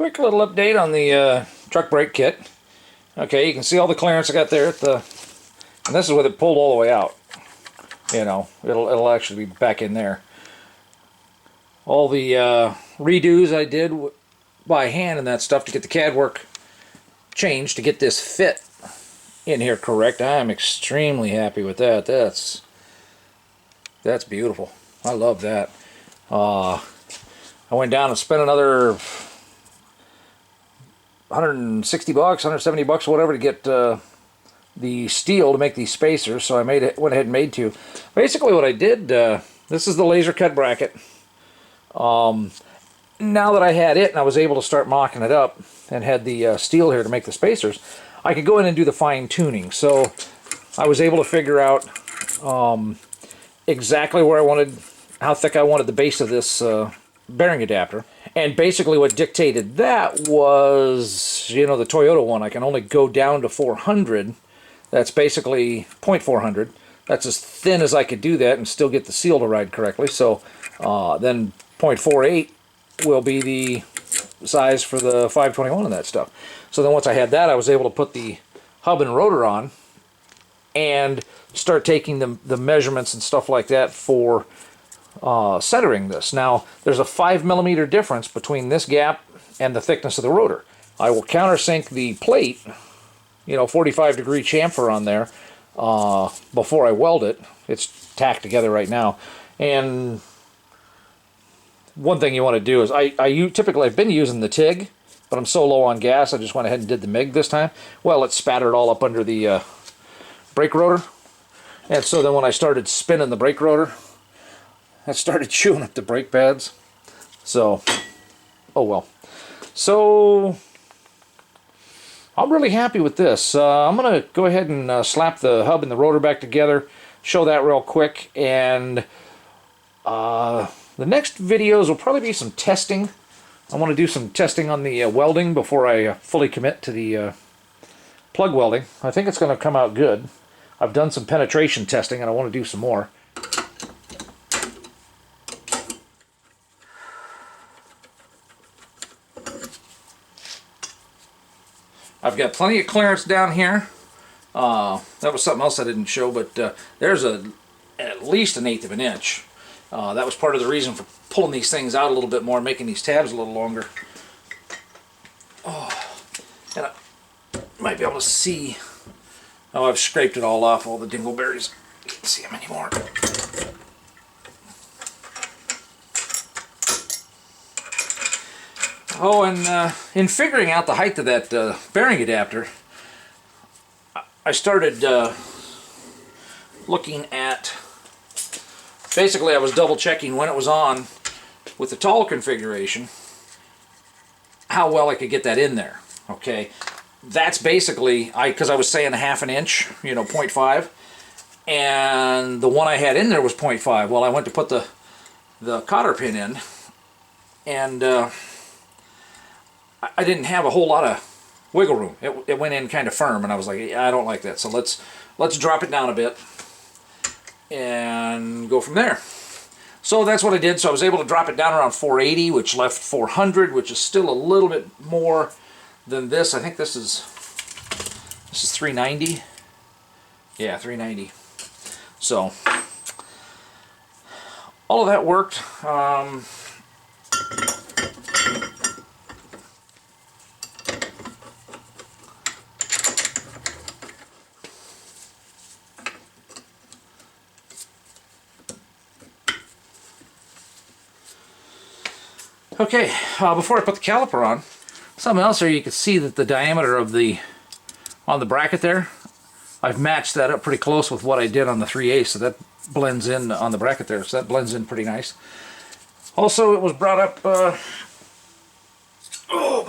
Quick little update on the truck brake kit. Okay, you can see all the clearance I got there at the, and this is with it pulled all the way out. You know, it'll actually be back in there. All the redos I did by hand and that stuff to get the CAD work changed to get this fit in here correct. I am extremely happy with that. That's beautiful. I love that. I went down and spent another 160 bucks, 170 bucks, whatever, to get the steel to make these spacers. So I went ahead and made two. Basically, what I did, this is the laser cut bracket. Now that I had it and I was able to start mocking it up and had the steel here to make the spacers, I could go in and do the fine tuning. So I was able to figure out exactly where I wanted, how thick I wanted the base of this bearing adapter. And basically what dictated that was, you know, the Toyota one, I can only go down to 400. That's basically 0.400. That's as thin as I could do that and still get the seal to ride correctly. So then 0.48 will be the size for the 521 and that stuff. So then once I had that, I was able to put the hub and rotor on and start taking the measurements and stuff like that for centering this. Now, there's a 5mm difference between this gap and the thickness of the rotor. I will countersink the plate, you know, 45-degree chamfer on there before I weld it. It's tacked together right now. And one thing you want to do is, typically I've been using the TIG, but I'm so low on gas, I just went ahead and did the MIG this time. Well, it spattered all up under the brake rotor. And so then when I started spinning the brake rotor, that started chewing up the brake pads. So, oh well. So, I'm really happy with this. I'm going to go ahead and slap the hub and the rotor back together, show that real quick, and the next videos will probably be some testing. I want to do some testing on the welding before I fully commit to the plug welding. I think it's going to come out good. I've done some penetration testing and I want to do some more. I've got plenty of clearance down here. That was something else I didn't show, but there's at least 1/8 of an inch. That was part of the reason for pulling these things out a little bit more and making these tabs a little longer. Oh, and I might be able to see. Oh, I've scraped it all off, all the dingleberries. Can't see them anymore. Oh, and in figuring out the height of that bearing adapter, I started looking at, basically I was double checking when it was on with the tall configuration, how well I could get that in there. Okay, that's basically, because I was saying 1/2 inch, you know, 0.5, and the one I had in there was 0.5. Well, I went to put the cotter pin in, and I didn't have a whole lot of wiggle room. It went in kind of firm, and I was like, yeah, I don't like that. So let's drop it down a bit and go from there. So that's what I did. So I was able to drop it down around 480, which left 400, which is still a little bit more than this. I think this is 390. Yeah, 390. So all of that worked. Okay, before I put the caliper on, something else here, you can see that the diameter of on the bracket there, I've matched that up pretty close with what I did on the 3/8, so that blends in on the bracket there, so that blends in pretty nice. Also, it was brought up by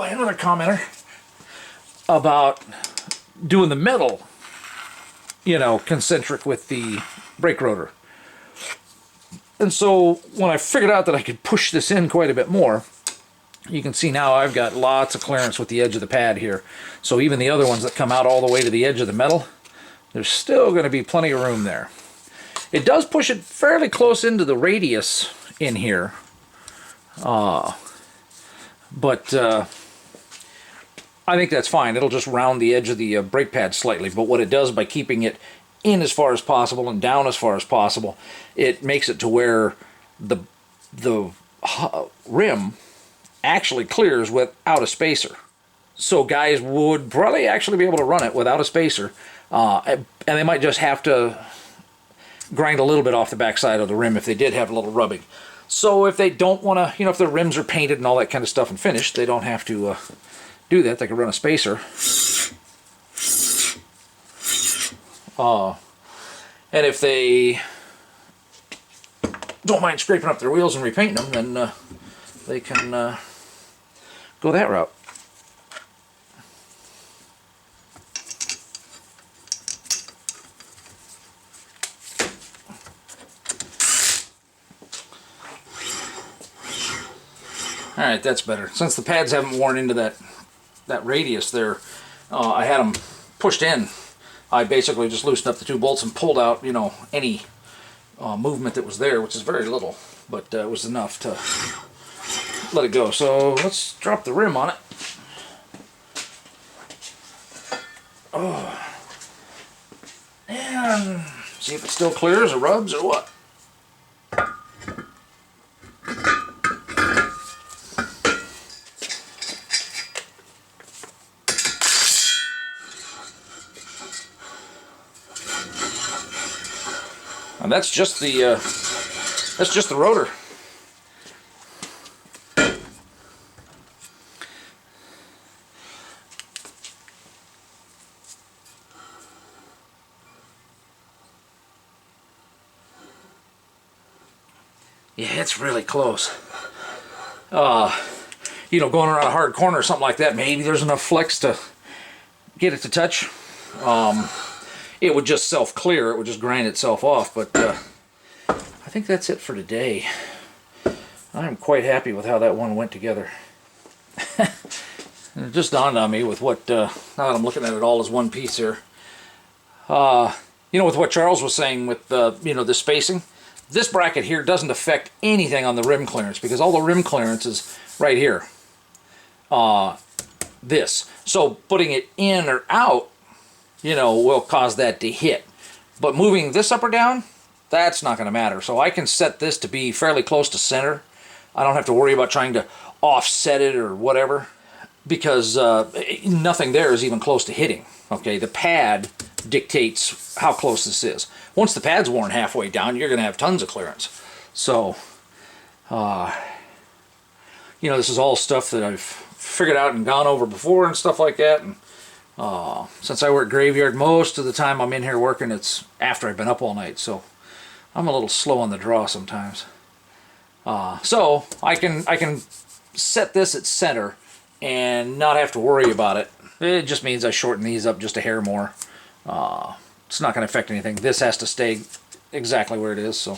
another commenter about doing the metal, you know, concentric with the brake rotor. And so when I figured out that I could push this in quite a bit more, you can see now I've got lots of clearance with the edge of the pad here. So even the other ones that come out all the way to the edge of the metal, there's still going to be plenty of room there. It does push it fairly close into the radius in here. But I think that's fine. It'll just round the edge of the brake pad slightly, but what it does by keeping it in as far as possible and down as far as possible, it makes it to where the rim actually clears without a spacer. So guys would probably actually be able to run it without a spacer, and they might just have to grind a little bit off the backside of the rim if they did have a little rubbing. So if they don't want to, you know, if their rims are painted and all that kind of stuff and finished, they don't have to do that. They can run a spacer. And if they don't mind scraping up their wheels and repainting them, then they can go that route. Alright, that's better. Since the pads haven't worn into that radius there, I had them pushed in. I basically just loosened up the 2 bolts and pulled out, you know, any movement that was there, which is very little, but it was enough to let it go. So let's drop the rim on it. Oh. And see if it still clears or rubs or what. And that's just the rotor. Yeah, it's really close. You know, going around a hard corner or something like that, maybe there's enough flex to get it to touch. It would just self-clear, it would just grind itself off, but I think that's it for today. I'm quite happy with how that one went together. It just dawned on me with what, now that I'm looking at it all as one piece here, you know, with what Charles was saying with, you know, the spacing, this bracket here doesn't affect anything on the rim clearance because all the rim clearance is right here. This. So putting it in or out, you know, will cause that to hit. But moving this up or down, that's not going to matter. So I can set this to be fairly close to center. I don't have to worry about trying to offset it or whatever because nothing there is even close to hitting. Okay, the pad dictates how close this is. Once the pad's worn halfway down, you're going to have tons of clearance. So, you know, this is all stuff that I've figured out and gone over before and stuff like that. And since I work graveyard, most of the time I'm in here working, it's after I've been up all night, so I'm a little slow on the draw sometimes. So I can set this at center and not have to worry about it. It just means I shorten these up just a hair more. It's not going to affect anything. This has to stay exactly where it is, so